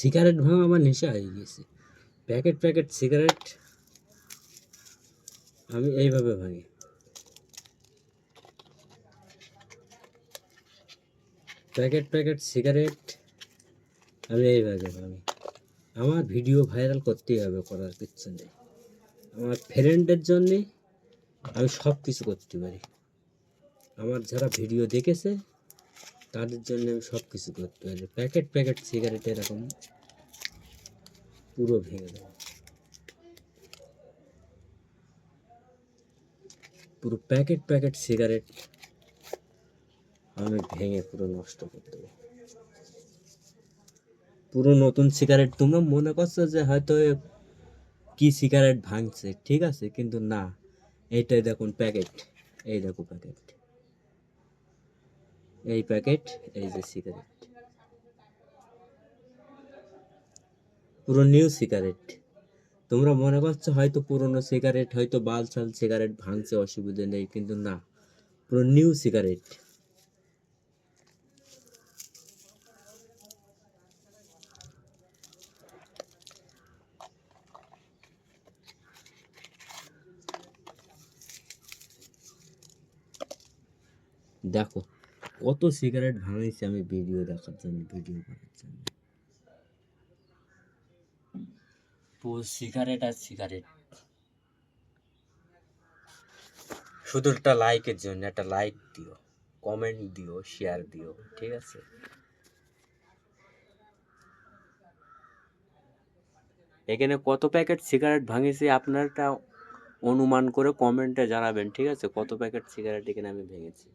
Cigarette ভাঙা আমার নেশা হয়ে গেছে। প্যাকেট প্যাকেট সিগারেট আমি এইভাবে ভাঙি। প্যাকেট প্যাকেট সিগারেট আমি এইভাবে ভাঙি। আমার ভিডিও ভাইরাল করতেই হবে, করার কিচ্ছু নেই। আমার ফ্রেন্ডের জন্যে আমি সব কিছু করতে পারি। আমার যারা ভিডিও দেখেছে তাদের জন্য আমি সব কিছু করতে পারি। প্যাকেট প্যাকেট সিগারেট এরকম পুরো ভেঙে দেবো, পুরো প্যাকেট প্যাকেট সিগারেট আমি ভেঙে পুরো নষ্ট করে দেবো। পুরো নতুন সিগারেট। তোমরা মনে করছো যে হয়তো কি সিগারেট ভাঙছে, ঠিক আছে, কিন্তু না। এইটাই দেখুন প্যাকেট, এই দেখো প্যাকেট, এই প্যাকেট, এই যে সিগারেট, পুরো নিউ সিগারেট। তোমরা মনে করছো হয়তো পুরনো সিগারেট, হয়তো বালছাল সিগারেট ভাঙছে, অসুবিধা নেই, কিন্তু না, পুরো নিউ সিগারেট। দেখো কত সিগারেট ভাঙিয়েছি আমি ভিডিও দেখার জন্য, ভিডিও করার জন্য। পুরো সিগারেট আর সিগারেট। শুধু একটা লাইকের জন্য, একটা লাইক দিও, কমেন্ট দিও, শেয়ার দিও, ঠিক আছে? এখানে কত প্যাকেট সিগারেট ভাঙিয়েছি আপনারটা অনুমান করে কমেন্টে জানাবেন, ঠিক আছে? কত প্যাকেট সিগারেট এখানে আমি ভেঙেছি।